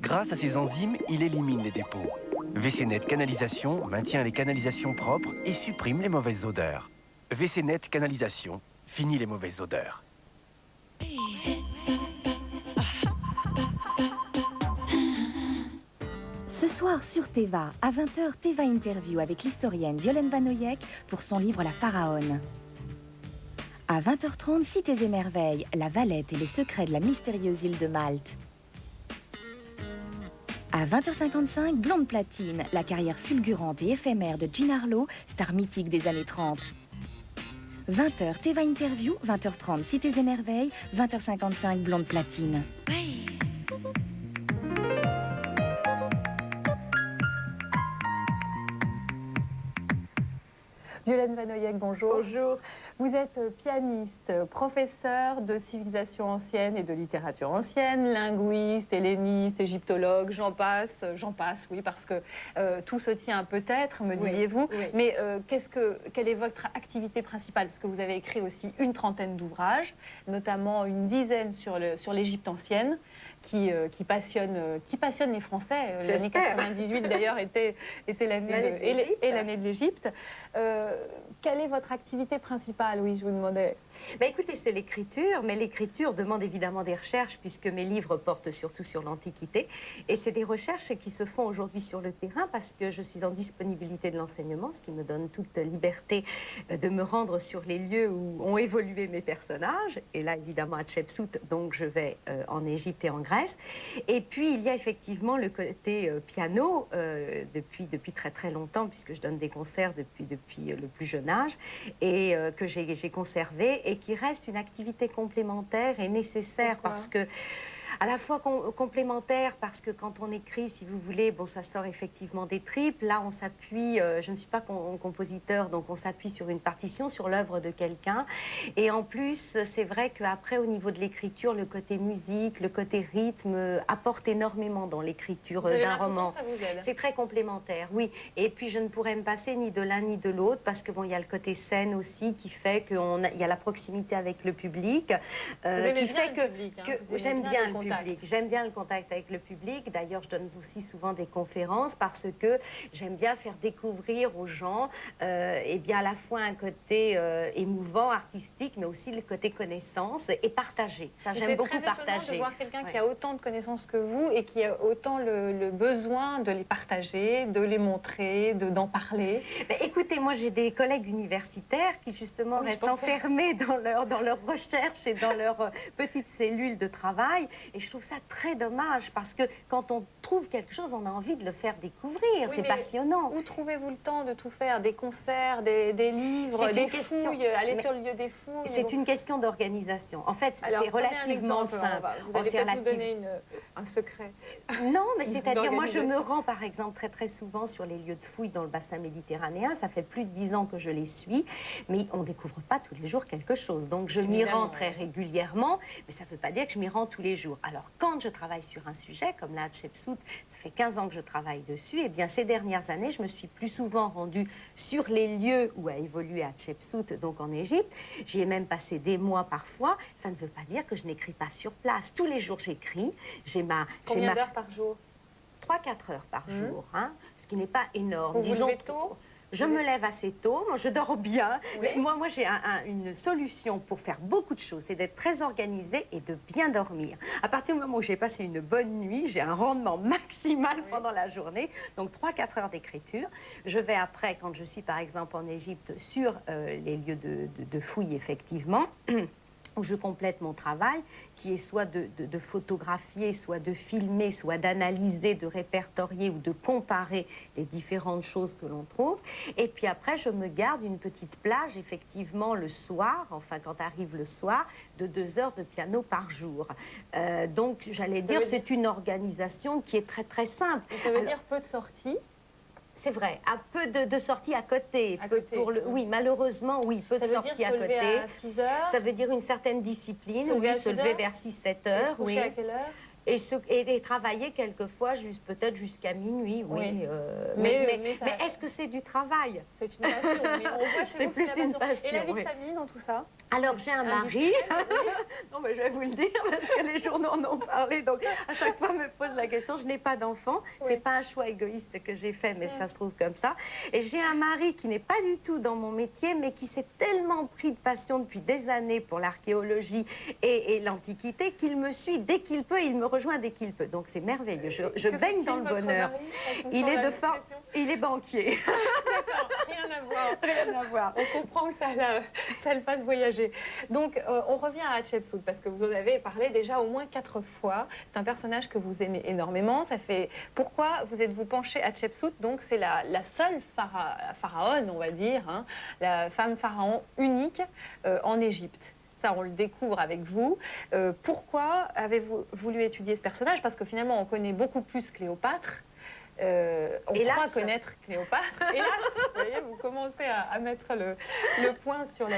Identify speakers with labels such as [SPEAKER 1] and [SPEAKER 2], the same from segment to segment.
[SPEAKER 1] Grâce à ses enzymes, il élimine les dépôts. WC-Net Canalisation maintient les canalisations propres et supprime les mauvaises odeurs. WC-Net Canalisation, fini les mauvaises odeurs.
[SPEAKER 2] Ce soir sur Teva, à 20h, Teva Interview avec l'historienne Violaine Vanoyek pour son livre La Pharaone. À 20h30, Cités et Merveilles, La Valette et les secrets de la mystérieuse île de Malte. À 20h55, Blonde Platine, la carrière fulgurante et éphémère de Jean Harlow, star mythique des années 30. 20h, Teva Interview, 20h30, Cités et Merveilles, 20h55, Blonde Platine.
[SPEAKER 3] Violaine Vanoyek, bonjour.
[SPEAKER 4] Bonjour.
[SPEAKER 3] Vous êtes pianiste, professeur de civilisation ancienne et de littérature ancienne, linguiste, helléniste, égyptologue, j'en passe, oui, parce que tout se tient peut-être, me disiez-vous.
[SPEAKER 4] Oui.
[SPEAKER 3] Mais quelle est votre activité principale? Parce que vous avez écrit aussi une trentaine d'ouvrages, notamment une dizaine sur l'Égypte ancienne, qui passionne les Français. L'année 98 d'ailleurs était l'année de l'Égypte. Quelle est votre activité principale? Oui, je vous demandais.
[SPEAKER 4] Écoutez, c'est l'écriture, mais l'écriture demande évidemment des recherches puisque mes livres portent surtout sur l'Antiquité. Et c'est des recherches qui se font aujourd'hui sur le terrain parce que je suis en disponibilité de l'enseignement, ce qui me donne toute liberté de me rendre sur les lieux où ont évolué mes personnages. Et là, évidemment, à Hatchepsout, donc je vais en Égypte et en Grèce. Et puis, il y a effectivement le côté piano depuis très très longtemps puisque je donne des concerts depuis le plus jeune âge et que j'ai conservé et qui reste une activité complémentaire et nécessaire. Pourquoi? Parce que à la fois complémentaire parce que quand on écrit, si vous voulez, bon, ça sort effectivement des tripes. Là, on s'appuie, je ne suis pas compositeur, donc on s'appuie sur une partition, sur l'œuvre de quelqu'un. Et en plus, c'est vrai qu'après, au niveau de l'écriture, le côté musique, le côté rythme apporte énormément dans l'écriture d'un roman.
[SPEAKER 3] Ça vous aide?
[SPEAKER 4] C'est très complémentaire, oui. Et puis, je ne pourrais me passer ni de l'un ni de l'autre parce que bon, il y a le côté scène aussi qui fait qu'il y a la proximité avec le public, qui fait que j'aime bien le public. J'aime bien le contact avec le public. D'ailleurs, je donne aussi souvent des conférences parce que j'aime bien faire découvrir aux gens et bien à la fois un côté émouvant, artistique, mais aussi le côté connaissance et partager. Ça, j'aime beaucoup partager.
[SPEAKER 3] C'est très étonnant de voir quelqu'un qui a autant de connaissances que vous et qui a autant le besoin de les partager, de les montrer, d'en parler.
[SPEAKER 4] Écoutez, moi, j'ai des collègues universitaires qui justement restent enfermés dans leur recherche et dans leur petite cellule de travail. Et je trouve ça très dommage parce que quand on trouve quelque chose, on a envie de le faire découvrir. Oui, c'est passionnant.
[SPEAKER 3] Où trouvez-vous le temps de tout faire? Des concerts, des livres, des fouilles, aller sur le lieu des fouilles?
[SPEAKER 4] C'est une question d'organisation. En fait, c'est relativement simple.
[SPEAKER 3] Vous allez peut-être nous donner un secret.
[SPEAKER 4] Non, mais c'est-à-dire, moi, je me rends, par exemple, très souvent sur les lieux de fouilles dans le bassin méditerranéen. Ça fait plus de 10 ans que je les suis, mais on ne découvre pas tous les jours quelque chose. Donc, je m'y rends très régulièrement, mais ça ne veut pas dire que je m'y rends tous les jours. Alors, quand je travaille sur un sujet, comme là, Hatchepsout, ça fait 15 ans que je travaille dessus, et bien ces dernières années, je me suis plus souvent rendue sur les lieux où a évolué Hatchepsout, donc en Égypte. J'y ai même passé des mois parfois. Ça ne veut pas dire que je n'écris pas sur place. Tous les jours, j'écris.
[SPEAKER 3] Combien d'heures par jour?
[SPEAKER 4] 3-4 heures par jour, hein, ce qui n'est pas énorme.
[SPEAKER 3] Vous levez tôt?
[SPEAKER 4] Je me lève assez tôt, moi je dors bien.
[SPEAKER 3] Oui.
[SPEAKER 4] Moi j'ai une solution pour faire beaucoup de choses, c'est d'être très organisée et de bien dormir. À partir du moment où j'ai passé une bonne nuit, j'ai un rendement maximal pendant la journée, donc 3-4 heures d'écriture. Je vais après, quand je suis par exemple en Égypte, sur les lieux de fouilles effectivement, où je complète mon travail, qui est soit de photographier, soit de filmer, soit d'analyser, de répertorier ou de comparer les différentes choses que l'on trouve. Et puis après, je me garde une petite plage, effectivement, le soir, enfin quand arrive le soir, de 2 heures de piano par jour. Donc, j'allais dire, c'est une organisation qui est très très simple.
[SPEAKER 3] Ça veut dire peu de sorties?
[SPEAKER 4] C'est vrai, un peu de sorties à côté. Oui, malheureusement, oui, peu de sorties à côté. Ça veut dire
[SPEAKER 3] se lever à 6 heures?
[SPEAKER 4] Ça veut dire une certaine discipline, se lever vers 6-7 heures.
[SPEAKER 3] Et se coucher à quelle heure?
[SPEAKER 4] Et travailler quelquefois peut-être jusqu'à minuit, oui. Mais est-ce que c'est du travail?
[SPEAKER 3] C'est une passion, mais on voit chez vous que c'est une passion. Et la vie de famille dans tout ça?
[SPEAKER 4] Alors, j'ai un mari. Non, mais je vais vous le dire parce que les journaux en ont parlé. Donc, à chaque fois, me pose la question. Je n'ai pas d'enfant.
[SPEAKER 3] Oui.
[SPEAKER 4] C'est pas un choix égoïste que j'ai fait, mais ça se trouve comme ça. Et j'ai un mari qui n'est pas du tout dans mon métier, mais qui s'est tellement pris de passion depuis des années pour l'archéologie et l'Antiquité qu'il me suit dès qu'il peut. Il me rejoint dès qu'il peut. Donc, c'est merveilleux. Je baigne dans le bonheur. Il est banquier.
[SPEAKER 3] Rien à voir.
[SPEAKER 4] Rien à voir.
[SPEAKER 3] On comprend que ça le fasse voyager. Donc, on revient à Hatshepsut, parce que vous en avez parlé déjà au moins 4 fois. C'est un personnage que vous aimez énormément. Ça fait... Pourquoi vous êtes-vous penché à Hatshepsut? Donc, c'est la seule pharaone, on va dire, hein, la femme pharaon unique en Égypte. Ça, on le découvre avec vous. Pourquoi avez-vous voulu étudier ce personnage? Parce que finalement, on connaît beaucoup plus Cléopâtre. On croit connaître Cléopâtre. Hélas, vous voyez, vous commencez à mettre le point sur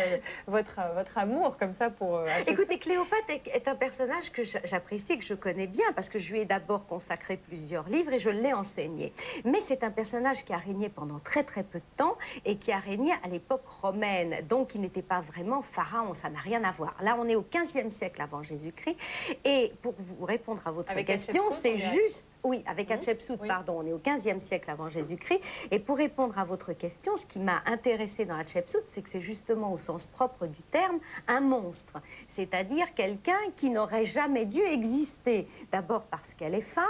[SPEAKER 3] votre amour, comme ça, pour...
[SPEAKER 4] Écoutez, Cléopâtre est un personnage que j'apprécie, que je connais bien, parce que je lui ai d'abord consacré plusieurs livres et je l'ai enseigné. Mais c'est un personnage qui a régné pendant très très peu de temps et qui a régné à l'époque romaine, donc il n'était pas vraiment pharaon, ça n'a rien à voir. Là, on est au 15e siècle avant Jésus-Christ, et pour vous répondre à votre question, c'est juste... Oui, avec Hatshepsut, pardon, on est au 15e siècle avant Jésus-Christ. Et pour répondre à votre question, ce qui m'a intéressée dans Hatshepsut, c'est que c'est justement au sens propre du terme un monstre. C'est-à-dire quelqu'un qui n'aurait jamais dû exister. D'abord parce qu'elle est femme,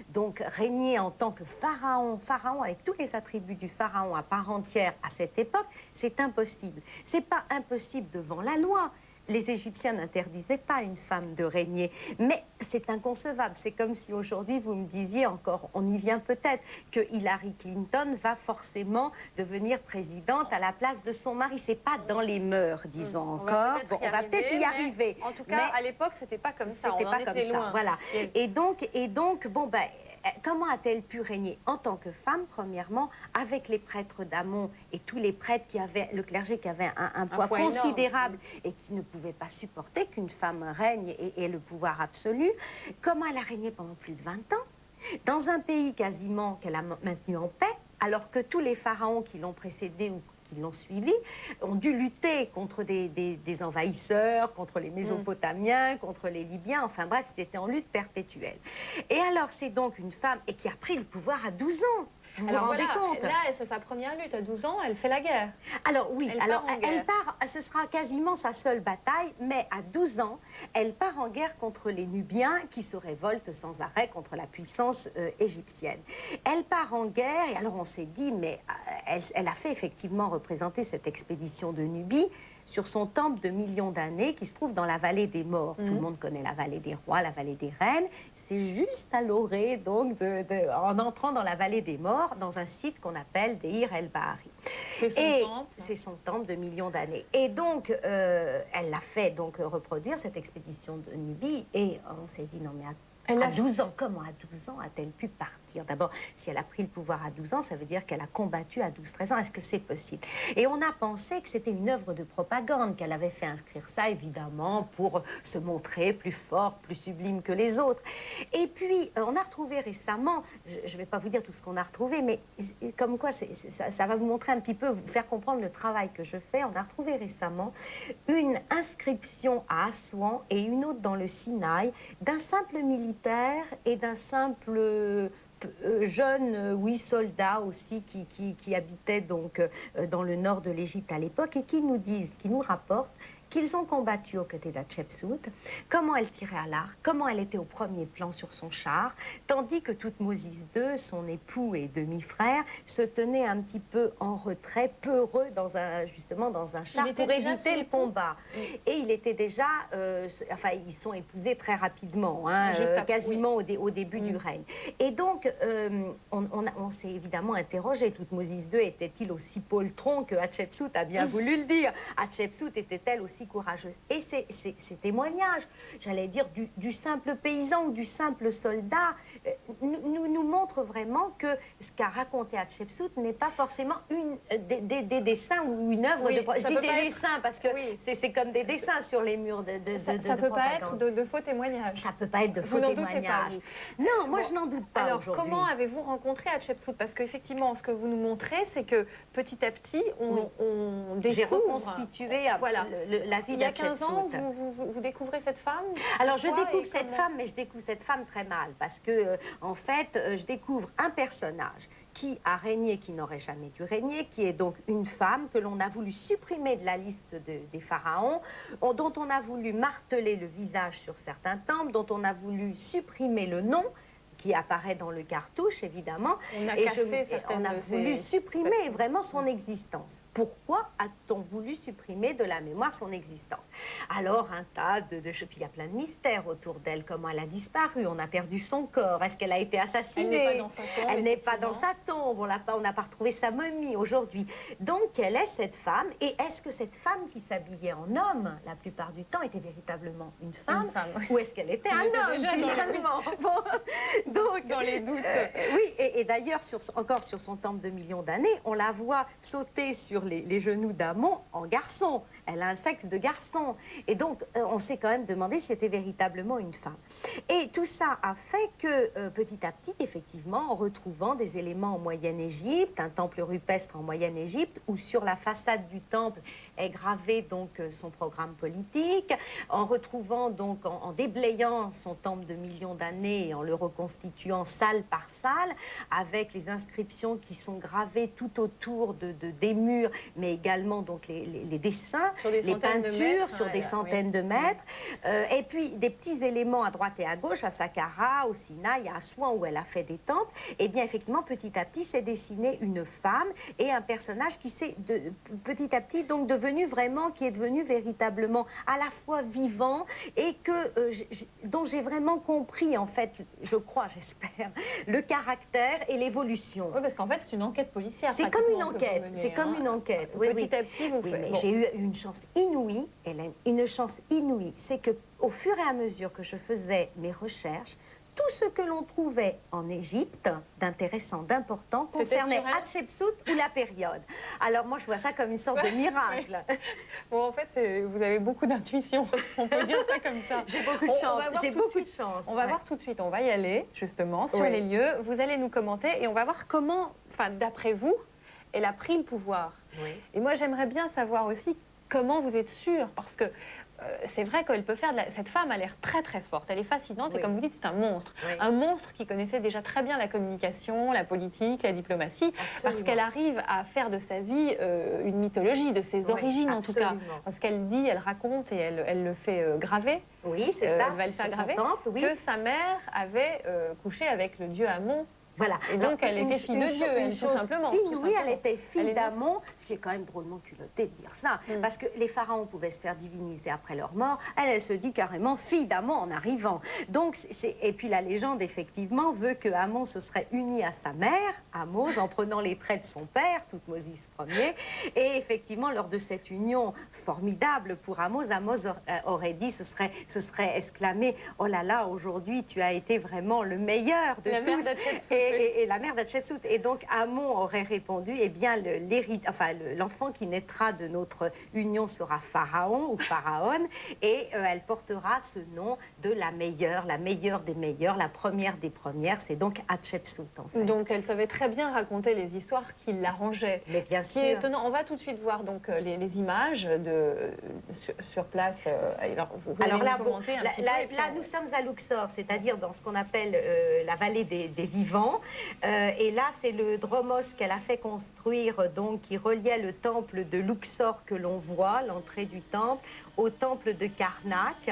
[SPEAKER 4] donc régner en tant que pharaon, avec tous les attributs du pharaon à part entière à cette époque, c'est impossible. C'est pas impossible devant la loi. Les Égyptiens n'interdisaient pas à une femme de régner, mais c'est inconcevable. C'est comme si aujourd'hui vous me disiez encore, on y vient peut-être, que Hillary Clinton va forcément devenir présidente à la place de son mari. C'est pas dans les mœurs, disons encore. Bon, on va peut-être y arriver.
[SPEAKER 3] En tout cas, à l'époque, c'était pas comme ça.
[SPEAKER 4] C'était pas comme ça, voilà. Et donc, bon, ben... Comment a-t-elle pu régner en tant que femme, premièrement, avec les prêtres d'Amon et tous les prêtres qui avaient, le clergé qui avait un poids considérable et qui ne pouvait pas supporter qu'une femme règne et ait le pouvoir absolu? Comment elle a régné pendant plus de 20 ans, dans un pays quasiment qu'elle a maintenu en paix, alors que tous les pharaons qui l'ont précédé ou qui l'ont suivi, ont dû lutter contre des envahisseurs, contre les Mésopotamiens, contre les Libyens, enfin bref, c'était en lutte perpétuelle. Et alors, c'est donc une femme et qui a pris le pouvoir à 12 ans. Vous vous rendez compte?
[SPEAKER 3] Là, c'est sa première lutte. À 12 ans, elle fait la guerre.
[SPEAKER 4] Alors oui, elle part, ce sera quasiment sa seule bataille, mais à 12 ans, elle part en guerre contre les Nubiens qui se révoltent sans arrêt contre la puissance égyptienne. Elle part en guerre, et alors on s'est dit, mais elle a fait effectivement représenter cette expédition de Nubie sur son temple de millions d'années qui se trouve dans la vallée des morts. Tout le monde connaît la vallée des rois, la vallée des reines. C'est juste à l'orée, donc, en entrant dans la vallée des morts, dans un site qu'on appelle Deir el-Bahari.
[SPEAKER 3] C'est son temple.
[SPEAKER 4] C'est son temple de millions d'années. Et donc, elle l'a fait donc reproduire cette expédition de Nubie. Et on s'est dit, non mais à 12 ans, comment à 12 ans a-t-elle pu partir? D'abord, si elle a pris le pouvoir à 12 ans, ça veut dire qu'elle a combattu à 12-13 ans. Est-ce que c'est possible? Et on a pensé que c'était une œuvre de propagande, qu'elle avait fait inscrire ça, évidemment, pour se montrer plus forte, plus sublime que les autres. Et puis, on a retrouvé récemment, je ne vais pas vous dire tout ce qu'on a retrouvé, mais comme quoi, ça va vous montrer un petit peu, vous faire comprendre le travail que je fais. On a retrouvé récemment une inscription à Assouan et une autre dans le Sinaï d'un simple militaire et d'un simple jeune, oui, soldat aussi qui habitait donc dans le nord de l'Égypte à l'époque et qui nous rapportent qu'ils ont combattu aux côtés d'Hatshepsut, comment elle tirait à l'arc, comment elle était au premier plan sur son char, tandis que Thoutmôsis II, son époux et demi-frère, se tenait un petit peu en retrait, peureux, justement dans un char pour éviter le combat. Et il était déjà, enfin, ils sont épousés très rapidement, hein, quasiment au début du règne. Et donc, on s'est évidemment interrogé, Thoutmôsis II était-il aussi poltron que Hatshepsut a bien voulu le dire? Hatshepsut était-elle aussi courageuse? Et ces témoignages, j'allais dire, du simple paysan ou du simple soldat, nous montre vraiment que ce qu'a raconté Hatshepsut n'est pas forcément des dessins ou une œuvre de... Je dis des dessins parce que c'est comme des dessins sur les murs de
[SPEAKER 3] ça ne peut pas être de faux témoignages.
[SPEAKER 4] Ça ne peut pas être de faux témoignages. Non, moi je n'en doute pas.
[SPEAKER 3] Alors comment avez-vous rencontré Hatshepsut? Parce qu'effectivement, ce que vous nous montrez, c'est que petit à petit, on découvre...
[SPEAKER 4] J'ai reconstitué la vie d'Hatshepsut.
[SPEAKER 3] Il y a 15 ans, vous découvrez cette femme?
[SPEAKER 4] Alors je découvre cette femme, mais je découvre cette femme très mal parce que en fait, je découvre un personnage qui a régné, qui n'aurait jamais dû régner, qui est donc une femme que l'on a voulu supprimer de la liste des pharaons, dont on a voulu marteler le visage sur certains temples, dont on a voulu supprimer le nom, qui apparaît dans le cartouche, évidemment. On a voulu supprimer vraiment son existence. Pourquoi a-t-on voulu supprimer de la mémoire son existence? Alors, un tas de choses. Puis il y a plein de mystères autour d'elle. Comment elle a disparu? On a perdu son corps. Est-ce qu'elle a été assassinée? Elle n'est pas dans sa tombe. On n'a pas retrouvé sa momie aujourd'hui. Donc, quelle est cette femme? Et est-ce que cette femme qui s'habillait en homme, la plupart du temps, était véritablement une femme? Ou est-ce qu'elle était un homme, finalement? Donc,
[SPEAKER 3] dans les doutes.
[SPEAKER 4] Oui, et d'ailleurs, encore sur son temple de millions d'années, on la voit sauter sur les genoux d'Amon en garçon. Elle a un sexe de garçon. Et donc, on s'est quand même demandé si c'était véritablement une femme. Et tout ça a fait que, petit à petit, effectivement, en retrouvant des éléments en Moyenne-Égypte, un temple rupestre en Moyenne-Égypte, où sur la façade du temple est gravé donc son programme politique, en retrouvant donc, en déblayant son temple de millions d'années et en le reconstituant salle par salle, avec les inscriptions qui sont gravées tout autour des murs, mais également donc les dessins, les peintures sur des centaines de mètres, et puis des petits éléments à droite et à gauche, à Saqqara, au Sinaï, à Assouan, où elle a fait des temples. Et bien effectivement, petit à petit, s'est dessiné une femme et un personnage qui s'est petit à petit donc qui est devenu véritablement à la fois vivant et dont j'ai vraiment compris, en fait, je crois, j'espère, le caractère et l'évolution.
[SPEAKER 3] Oui, parce qu'en fait, c'est une enquête policière.
[SPEAKER 4] C'est comme une enquête, c'est comme une enquête. Oui,
[SPEAKER 3] petit à petit, vous faites...
[SPEAKER 4] Mais j'ai eu une chance inouïe, Hélène, une chance inouïe. C'est qu'au fur et à mesure que je faisais mes recherches, tout ce que l'on trouvait en Égypte d'intéressant, d'important, concernait Hatshepsut ou la période. Alors moi, je vois ça comme une sorte de miracle.
[SPEAKER 3] Bon, en fait, vous avez beaucoup d'intuition, on peut dire ça comme ça.
[SPEAKER 4] J'ai beaucoup de chance, j'ai beaucoup de chance.
[SPEAKER 3] On va voir tout de suite, on va y aller, justement, sur les lieux. Vous allez nous commenter et on va voir comment, enfin, d'après vous, elle a pris le pouvoir.
[SPEAKER 4] Oui.
[SPEAKER 3] Et moi, j'aimerais bien savoir aussi comment vous êtes sûre, parce que c'est vrai qu'elle peut faire... Cette femme a l'air très très forte, elle est fascinante et comme vous dites, c'est un monstre. Un monstre qui connaissait déjà très bien la communication, la politique, la diplomatie, parce qu'elle arrive à faire de sa vie une mythologie, de ses origines en tout cas. Parce qu'elle dit, elle raconte et elle le fait graver.
[SPEAKER 4] Oui, c'est ça,
[SPEAKER 3] elle va le faire graver,
[SPEAKER 4] temple,
[SPEAKER 3] que sa mère avait couché avec le dieu Amon.
[SPEAKER 4] Voilà.
[SPEAKER 3] Et donc, elle était fille de Dieu, tout simplement.
[SPEAKER 4] Oui, elle était fille d'Amon, ce qui est quand même drôlement culotté de dire ça, parce que les pharaons pouvaient se faire diviniser après leur mort. Elle se dit carrément fille d'Amon en arrivant. Donc, et puis la légende, effectivement, veut que Amon se serait uni à sa mère, Ahmose, en prenant les traits de son père, Thoutmôsis Ier. Et effectivement, lors de cette union formidable pour Ahmose, Ahmose aurait dit, se serait exclamé, oh là là, aujourd'hui, tu as été vraiment le meilleur de tous. Et la mère d'Hatshepsut. Et donc, Amon aurait répondu, eh bien, l'enfant qui naîtra de notre union sera pharaon ou pharaon, et elle portera ce nom de la meilleure des meilleures, la première des premières. C'est donc Hatshepsut, en fait.
[SPEAKER 3] Donc, elle savait très bien raconter les histoires qui l'arrangeaient.
[SPEAKER 4] Mais bien sûr.
[SPEAKER 3] Ce qui est étonnant, on va tout de suite voir donc les images sur place. Alors
[SPEAKER 4] là, nous sommes à Luxor, c'est-à-dire dans ce qu'on appelle la vallée des vivants. Et là, c'est le dromos qu'elle a fait construire, donc, qui reliait le temple de Luxor que l'on voit, l'entrée du temple, au temple de Karnak,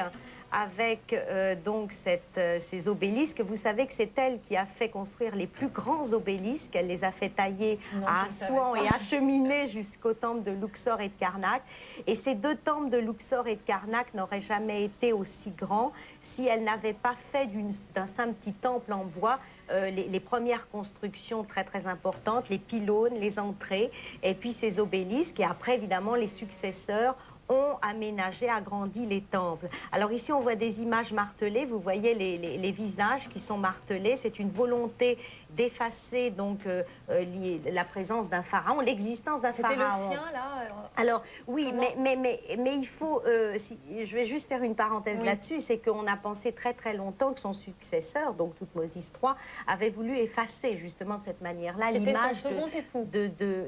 [SPEAKER 4] avec donc ces obélisques. Vous savez que c'est elle qui a fait construire les plus grands obélisques. Elle les a fait tailler à Assouan et acheminer jusqu'au temple de Luxor et de Karnak. Et ces deux temples de Luxor et de Karnak n'auraient jamais été aussi grands si elle n'avait pas fait d'un simple petit temple en bois les premières constructions très très importantes, les pylônes, les entrées, et puis ces obélisques. Et après, évidemment, les successeurs ont aménagé, agrandi les temples. Alors ici, on voit des images martelées. Vous voyez les visages qui sont martelés. C'est une volonté d'effacer donc la présence d'un pharaon, l'existence d'un pharaon.
[SPEAKER 3] C'était le sien, là
[SPEAKER 4] Alors, oui,
[SPEAKER 3] comment...
[SPEAKER 4] mais il faut... je vais juste faire une parenthèse là-dessus, c'est qu'on a pensé très très longtemps que son successeur, donc Thoutmôsis III, avait voulu effacer justement de cette manière-là l'image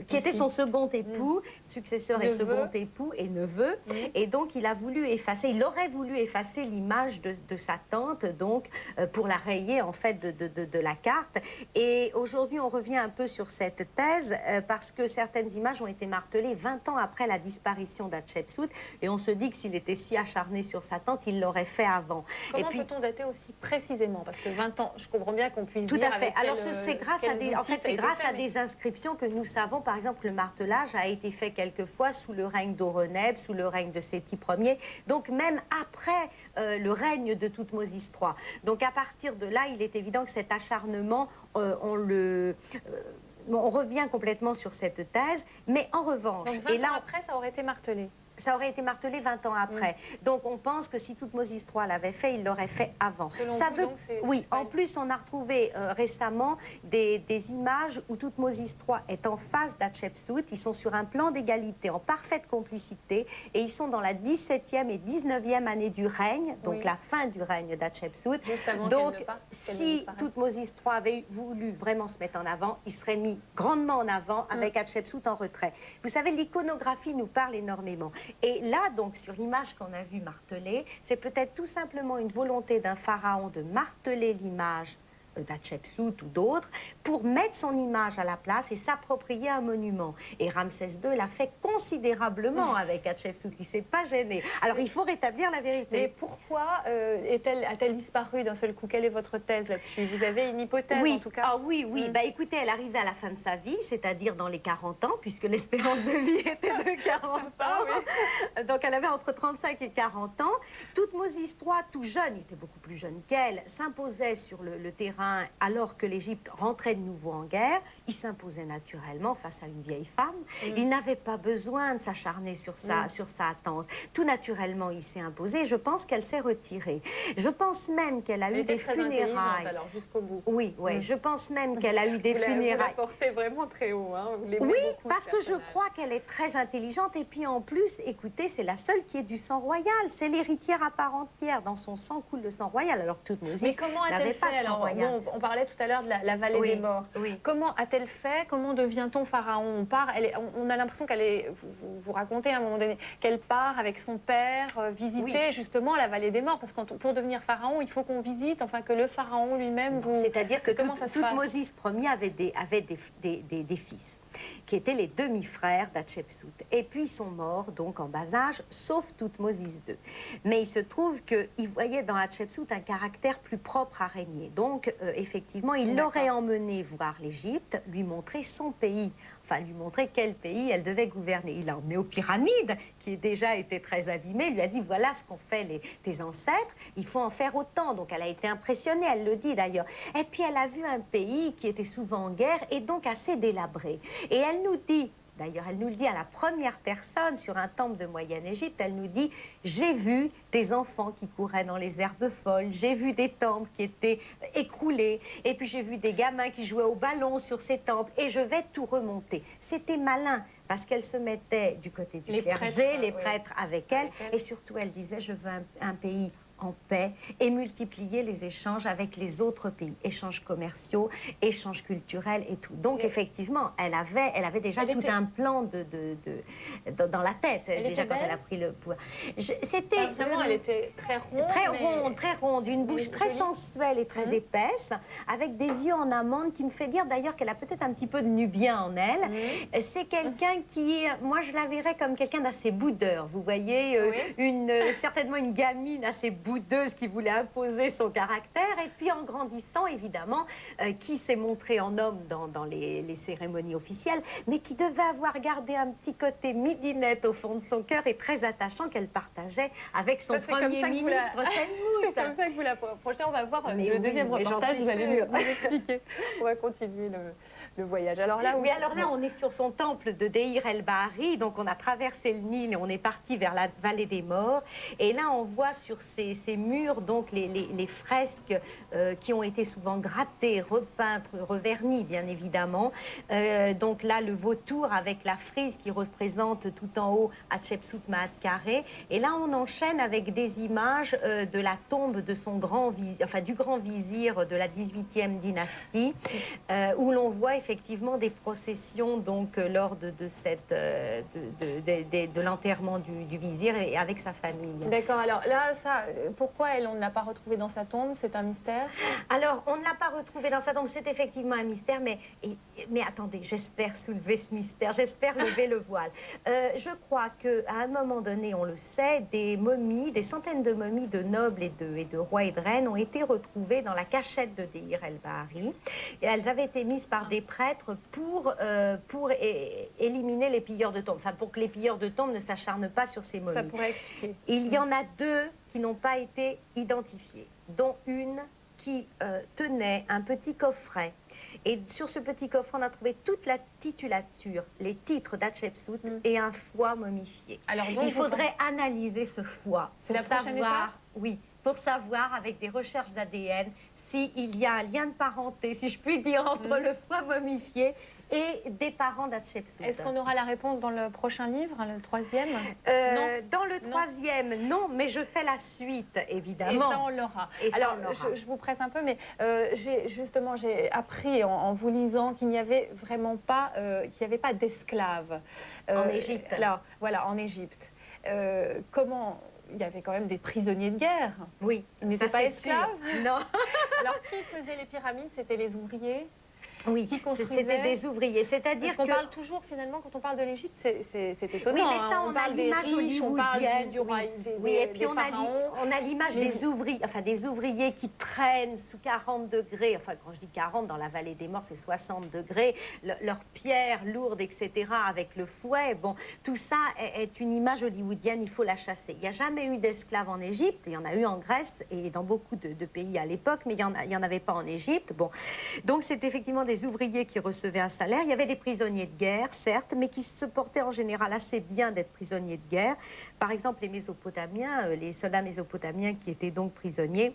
[SPEAKER 4] qui était son second époux, successeur et second époux et neveu, et donc il a voulu effacer, il aurait voulu effacer l'image de sa tante, donc pour la rayer en fait de la carte. Et aujourd'hui, on revient un peu sur cette thèse parce que certaines images ont été martelées 20 ans après la disparition d'Hatchepsout, et on se dit que s'il était si acharné sur sa tante, il l'aurait fait avant.
[SPEAKER 3] Comment peut-on dater aussi précisément? Parce que 20 ans, je comprends bien qu'on puisse dire...
[SPEAKER 4] Tout à fait. Alors c'est grâce à des, en fait, c'est grâce à des inscriptions que nous savons. Par exemple, le martelage a été fait quelquefois sous le règne d'Horemheb, sous le règne de Séti Ier, donc même après le règne de Thoutmôsis III. Donc à partir de là, il est évident que cet acharnement, on revient complètement sur cette thèse, mais en revanche...
[SPEAKER 3] Donc 20 ans après, ça aurait été martelé.
[SPEAKER 4] Ça aurait été martelé 20 ans après. Donc on pense que si Thoutmôsis III l'avait fait, il l'aurait fait avant.
[SPEAKER 3] Selon
[SPEAKER 4] ça
[SPEAKER 3] vous,
[SPEAKER 4] veut...
[SPEAKER 3] donc,
[SPEAKER 4] oui, en plus on a retrouvé récemment des images où Thoutmôsis III est en face d'Hatchepsout. Ils sont sur un plan d'égalité, en parfaite complicité, et ils sont dans la 17e et 19e année du règne, donc la fin du règne d'Hatchepsout. Donc si Thoutmôsis III avait voulu vraiment se mettre en avant, il serait mis grandement en avant avec Hatchepsout en retrait. Vous savez, l'iconographie nous parle énormément. Et là, donc, sur l'image qu'on a vue martelée, c'est peut-être tout simplement une volonté d'un pharaon de marteler l'image d'Hatchepsout ou d'autres, pour mettre son image à la place et s'approprier un monument. Et Ramsès II l'a fait considérablement avec Hatchepsout, il ne s'est pas gêné. Alors il faut rétablir la vérité.
[SPEAKER 3] Mais pourquoi a-t-elle disparu d'un seul coup? Quelle est votre thèse là-dessus? Vous avez une hypothèse en tout cas?
[SPEAKER 4] Ah oui. Bah écoutez, elle arrivait à la fin de sa vie, c'est-à-dire dans les 40 ans, puisque l'espérance de vie était de 40 ans. Donc elle avait entre 35 et 40 ans. Thoutmôsis III, tout jeune, il était beaucoup plus jeune qu'elle, s'imposait sur le terrain alors que l'Égypte rentrait de nouveau en guerre. Il s'imposait naturellement face à une vieille femme. Il n'avait pas besoin de s'acharner sur sa tante. Tout naturellement, il s'est imposé. Je pense qu'elle s'est retirée. Je pense même qu'elle a eu des funérailles.
[SPEAKER 3] Alors, jusqu'au bout.
[SPEAKER 4] Oui. Je pense même qu'elle a eu des funérailles.
[SPEAKER 3] Vous la portez vraiment très haut. Hein.
[SPEAKER 4] Oui, parce que je crois qu'elle est très intelligente. Et puis en plus, écoutez, c'est la seule qui ait du sang royal. C'est l'héritière à part entière. Dans son sang coule le sang royal. Alors Thoutmôsis n'avait pas de sang royal.
[SPEAKER 3] On parlait tout à l'heure de la vallée des morts. Comment a-t-elle fait? Comment devient-on pharaon? On a l'impression qu'elle est... Vous racontez à un moment donné qu'elle part avec son père visiter justement la vallée des morts. Parce que pour devenir pharaon, il faut qu'on visite, enfin que le pharaon lui-même...
[SPEAKER 4] C'est-à-dire que Thoutmôsis Ier avait des fils qui étaient les demi-frères d'Hatchepsout. Et puis ils sont morts, donc en bas âge, sauf Thoutmôsis II. Mais il se trouve qu'il voyait dans Hatchepsout un caractère plus propre à régner. Donc, effectivement, il l'aurait emmené voir l'Égypte, lui montrer son pays, enfin lui montrer quel pays elle devait gouverner. Il l'a emmené aux pyramides, qui déjà étaient très abîmées, il lui a dit, voilà ce qu'ont fait tes ancêtres, il faut en faire autant. Donc elle a été impressionnée, elle le dit d'ailleurs. Et puis elle a vu un pays qui était souvent en guerre et donc assez délabré. Et elle nous dit, d'ailleurs, elle nous le dit à la première personne sur un temple de Moyenne-Égypte, elle nous dit « J'ai vu des enfants qui couraient dans les herbes folles, j'ai vu des temples qui étaient écroulés, et puis j'ai vu des gamins qui jouaient au ballon sur ces temples, et je vais tout remonter. » C'était malin, parce qu'elle se mettait du côté du clergé, les prêtres avec elle, et surtout elle disait « Je veux un pays en paix et multiplier les échanges avec les autres pays, échanges commerciaux, échanges culturels et tout. » Donc effectivement, elle avait déjà tout un plan dans la tête, déjà quand elle a pris le pouvoir. C'était
[SPEAKER 3] vraiment, elle était très ronde.
[SPEAKER 4] Très ronde, une bouche très sensuelle et très épaisse, avec des yeux en amande qui me fait dire d'ailleurs qu'elle a peut-être un petit peu de nubien en elle. C'est quelqu'un qui, moi je la verrais comme quelqu'un d'assez boudeur, vous voyez, certainement une gamine assez boudeuse qui voulait imposer son caractère. Et puis en grandissant, évidemment, qui s'est montré en homme dans les cérémonies officielles, mais qui devait avoir gardé un petit côté midinette au fond de son cœur et très attachant qu'elle partageait avec son premier ministre.
[SPEAKER 3] C'est comme ça que vous la projetez. On va voir le deuxième
[SPEAKER 4] mais
[SPEAKER 3] reportage. Vous allez nous expliquer. On va continuer le voyage. Alors là,
[SPEAKER 4] oui, alors là, on est sur son temple de Deir el-Bahari. Donc, on a traversé le Nil et on est parti vers la vallée des morts. Et là, on voit sur ces murs donc les fresques qui ont été souvent grattées, repeintes, revernies, bien évidemment. Donc là, le vautour avec la frise qui représente tout en haut Hatshepsut Maat-Karé. Et là, on enchaîne avec des images de la tombe de son du grand vizir de la 18e dynastie, où l'on voit effectivement des processions donc lors de l'enterrement du vizir et avec sa famille.
[SPEAKER 3] D'accord, alors là, pourquoi on ne l'a pas retrouvé dans sa tombe? C'est un mystère?
[SPEAKER 4] Alors, on ne l'a pas retrouvé dans sa tombe, c'est effectivement un mystère, mais attendez, j'espère soulever ce mystère, j'espère lever le voile. Je crois qu'à un moment donné, on le sait, des momies, des centaines de momies de nobles et de rois et de reines ont été retrouvées dans la cachette de Deir el-Bahari. Et elles avaient été mises par des prêtres pour éliminer les pilleurs de tombes, enfin pour que les pilleurs de tombes ne s'acharnent pas sur ces momies.
[SPEAKER 3] Ça pourrait expliquer.
[SPEAKER 4] Il y en a deux qui n'ont pas été identifiées, dont une qui tenait un petit coffret. Et sur ce petit coffret, on a trouvé toute la titulature, les titres d'Hatshepsut et un foie momifié.
[SPEAKER 3] Alors,
[SPEAKER 4] il faudrait analyser ce foie
[SPEAKER 3] pour savoir,
[SPEAKER 4] oui, pour savoir avec des recherches d'ADN s'il y a un lien de parenté, si je puis dire, entre le foie momifié et des parents d'Hatshepsut.
[SPEAKER 3] Est-ce qu'on aura la réponse dans le prochain livre, le troisième?
[SPEAKER 4] Non. Dans le troisième, non, mais je fais la suite, évidemment.
[SPEAKER 3] Et ça, on l'aura. Alors, je vous presse un peu, mais j'ai appris en vous lisant qu'il n'y avait vraiment pas, d'esclaves.
[SPEAKER 4] En Égypte.
[SPEAKER 3] Alors, voilà, en Égypte. Comment... Il y avait quand même des prisonniers de guerre.
[SPEAKER 4] Oui.
[SPEAKER 3] Ils n'étaient pas esclaves?
[SPEAKER 4] Non.
[SPEAKER 3] Alors, qui faisait les pyramides? C'était les ouvriers?
[SPEAKER 4] Oui, c'était des ouvriers. C'est-à-dire
[SPEAKER 3] qu'on parle toujours, finalement, quand on parle de l'Égypte, c'est étonnant.
[SPEAKER 4] Oui, mais ça, on a l'image hollywoodienne. Oui, et puis on a l'image des ouvriers, enfin des ouvriers qui traînent sous 40 degrés. Enfin, quand je dis 40, dans la vallée des morts, c'est 60 degrés. Leurs pierres lourdes, etc., avec le fouet. Bon, tout ça est une image hollywoodienne, il faut la chasser. Il n'y a jamais eu d'esclaves en Égypte. Il y en a eu en Grèce et dans beaucoup de pays à l'époque, mais il n'y en avait pas en Égypte. Bon, donc c'est effectivement des ouvriers qui recevaient un salaire. Il y avait des prisonniers de guerre, certes, mais qui se portaient en général assez bien d'être prisonniers de guerre. Par exemple, les Mésopotamiens, les soldats mésopotamiens qui étaient donc prisonniers,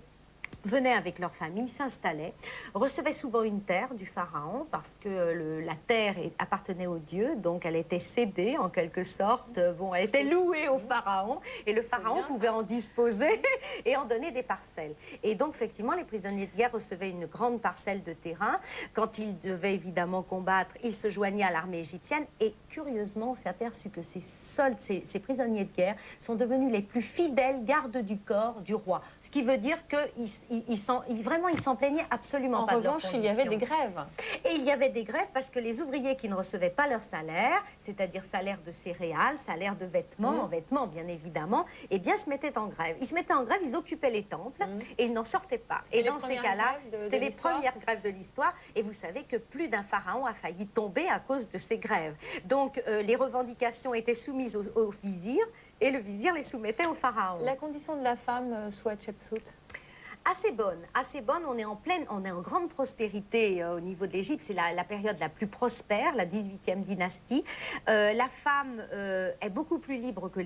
[SPEAKER 4] venaient avec leur famille, s'installaient, recevaient souvent une terre du pharaon parce que la terre appartenait au dieu, donc elle était cédée en quelque sorte, bon, elle était louée au pharaon et le pharaon pouvait en disposer et en donner des parcelles. Et donc effectivement, les prisonniers de guerre recevaient une grande parcelle de terrain. Quand ils devaient évidemment combattre, ils se joignaient à l'armée égyptienne et curieusement, on s'est aperçu que ces prisonniers de guerre sont devenus les plus fidèles gardes du corps du roi. Ce qui veut dire qu'ils s'en plaignaient absolument pas de leurs conditions.
[SPEAKER 3] En revanche, il y avait des grèves.
[SPEAKER 4] Et il y avait des grèves parce que les ouvriers qui ne recevaient pas leur salaire, c'est-à-dire salaire de céréales, salaire de vêtements, en vêtements bien évidemment, eh bien se mettaient en grève. Ils se mettaient en grève, ils occupaient les temples et ils n'en sortaient pas. Et dans ces cas-là, c'était les premières grèves de l'histoire. Et vous savez que plus d'un pharaon a failli tomber à cause de ces grèves. Donc les revendications étaient soumises au vizir et le vizir les soumettait au pharaon.
[SPEAKER 3] La condition de la femme sous Hatshepsut?
[SPEAKER 4] Assez bonne, on est en grande prospérité au niveau de l'Égypte, c'est la période la plus prospère, la 18e dynastie. La femme est beaucoup plus libre que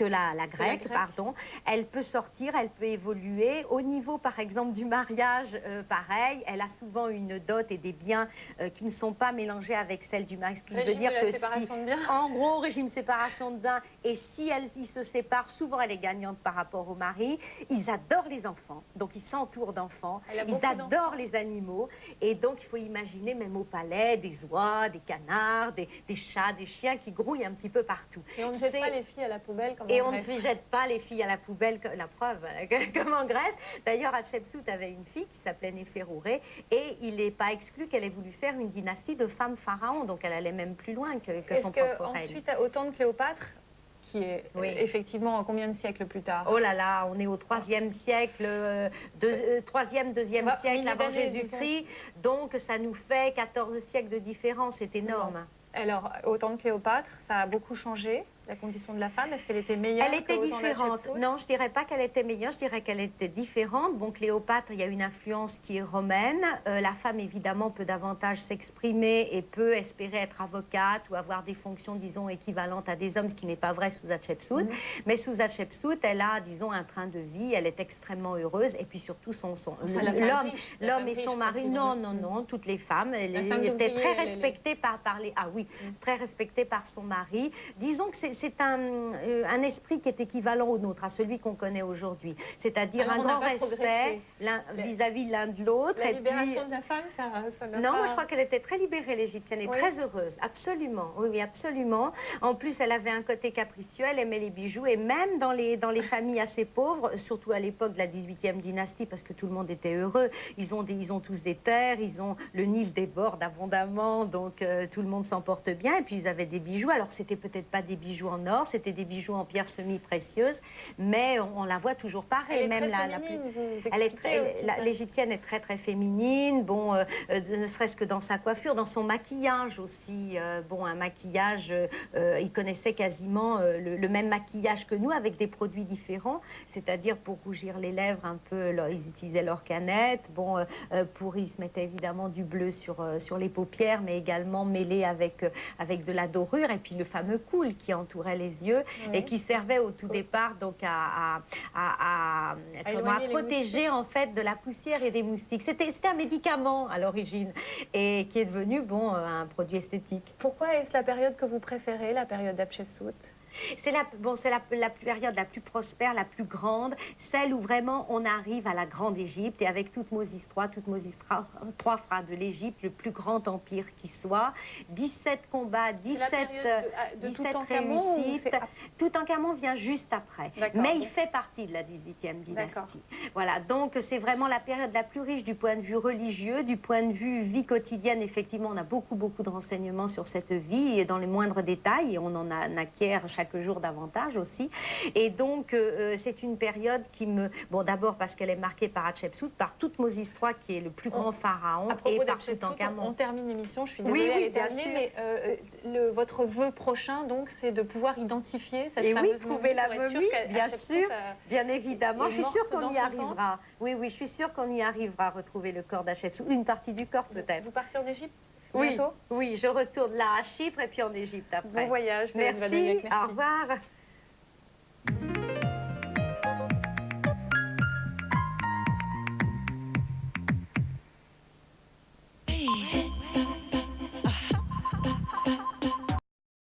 [SPEAKER 4] la grecque, pardon. Elle peut sortir, elle peut évoluer. Au niveau, par exemple, du mariage, pareil, elle a souvent une dot et des biens qui ne sont pas mélangés avec celle du mari. Ce qui veut dire que
[SPEAKER 3] séparation de biens.
[SPEAKER 4] En gros, régime séparation de biens. Et si ils se séparent, souvent elle est gagnante par rapport au mari. Ils adorent les enfants. Donc, ils s'entourent d'enfants, ils adorent les animaux. Et donc, il faut imaginer, même au palais, des oies, des canards, des chats, des chiens qui grouillent un petit peu partout.
[SPEAKER 3] Et on ne jette pas les filles à la poubelle comme en
[SPEAKER 4] Grèce. Et
[SPEAKER 3] on
[SPEAKER 4] ne jette pas les filles à la poubelle, la preuve, comme en Grèce. D'ailleurs, Hatshepsut avait une fille qui s'appelait Néferouré. Et il n'est pas exclu qu'elle ait voulu faire une dynastie de femmes pharaons. Donc, elle allait même plus loin que son propre règne.
[SPEAKER 3] Ensuite, au temps de Cléopâtre, qui est
[SPEAKER 4] Oui.
[SPEAKER 3] effectivement combien de siècles plus tard?
[SPEAKER 4] Oh là là, on est au 3e siècle, 3e, 2e
[SPEAKER 3] Bah,
[SPEAKER 4] siècle
[SPEAKER 3] milliers
[SPEAKER 4] avant
[SPEAKER 3] d'années,
[SPEAKER 4] Jésus-Christ. Donc ça nous fait 14 siècles de différence, c'est énorme.
[SPEAKER 3] Alors, au temps de Cléopâtre, ça a beaucoup changé, la condition de la femme. Est-ce qu'elle était meilleure
[SPEAKER 4] Elle était
[SPEAKER 3] qu'au temps
[SPEAKER 4] différente.
[SPEAKER 3] d'Hatshepsut?
[SPEAKER 4] Non, je dirais pas qu'elle était meilleure, je dirais qu'elle était différente. Bon, Cléopâtre, il y a une influence qui est romaine. La femme, évidemment, peut davantage s'exprimer et peut espérer être avocate ou avoir des fonctions, disons, équivalentes à des hommes, ce qui n'est pas vrai sous Hatshepsut. Mais sous Hatshepsut, elle a, disons, un train de vie, elle est extrêmement heureuse. Et puis surtout, l'homme et son mari, non, toutes les femmes, elle était très respectée par les... Ah oui, très respectée par son mari. Disons que c'est un esprit qui est équivalent au nôtre, à celui qu'on connaît aujourd'hui. C'est-à-dire un grand respect vis-à-vis l'un de l'autre.
[SPEAKER 3] La libération de la femme, ça n'a
[SPEAKER 4] non,
[SPEAKER 3] pas...
[SPEAKER 4] moi je crois qu'elle était très libérée, l'Égyptienne, et très heureuse, absolument. Oui, oui, absolument. En plus, elle avait un côté capricieux, elle aimait les bijoux, et même dans les familles assez pauvres, surtout à l'époque de la 18e dynastie, parce que tout le monde était heureux, ils ont tous des terres, le Nil déborde abondamment, donc tout le monde s'en porte bien, et puis ils avaient des bijoux. Alors c'était peut-être pas des bijoux en or, c'était des bijoux en pierres semi-précieuses, mais on la voit toujours pareil.
[SPEAKER 3] Elle est
[SPEAKER 4] même
[SPEAKER 3] très féminine,
[SPEAKER 4] l'Égyptienne est très très féminine, bon, ne serait-ce que dans sa coiffure, dans son maquillage aussi. Bon, un maquillage, ils connaissaient quasiment le même maquillage que nous, avec des produits différents, c'est-à-dire pour rougir les lèvres un peu, ils utilisaient leur canette, bon, ils se mettaient évidemment du bleu sur les paupières, mais également mêlé avec de la dorure, et puis le fameux coule qui entourait les yeux et qui servait au tout départ donc à protéger en fait de la poussière et des moustiques. C'était un médicament à l'origine et qui est devenu bon un produit esthétique.
[SPEAKER 3] Pourquoi est-ce la période que vous préférez, la période d'Hatshepsut?
[SPEAKER 4] C'est la période la plus prospère, la plus grande, celle où vraiment on arrive à la grande Égypte, et avec Toutmose III fera de l'Égypte le plus grand empire qui soit. 17 combats, 17 réussites. Toutankhamon vient juste après, mais il fait partie de la 18e dynastie. Voilà, donc c'est vraiment la période la plus riche du point de vue religieux, du point de vue vie quotidienne. Effectivement, on a beaucoup de renseignements sur cette vie, et dans les moindres détails, et on en acquiert chaque jour davantage aussi. Et donc, c'est une période qui me... Bon, d'abord parce qu'elle est marquée par Hatshepsut, par Toutmose III, qui est le plus grand pharaon, et par Toutankhamon.
[SPEAKER 3] On termine l'émission, je suis désolée, elle est terminée, mais votre vœu prochain, donc, c'est de pouvoir identifier cette fameuse
[SPEAKER 4] trouver la momie, bien sûr, bien évidemment. Je suis sûre qu'on y arrivera. Oui, je suis sûre qu'on y arrivera à retrouver le corps d'Hatshepsut, une partie du corps peut-être.
[SPEAKER 3] Vous partez en Égypte?
[SPEAKER 4] Oui, je retourne là à Chypre et puis en Égypte après.
[SPEAKER 3] Bon voyage.
[SPEAKER 4] Merci, au revoir.
[SPEAKER 5] Hey.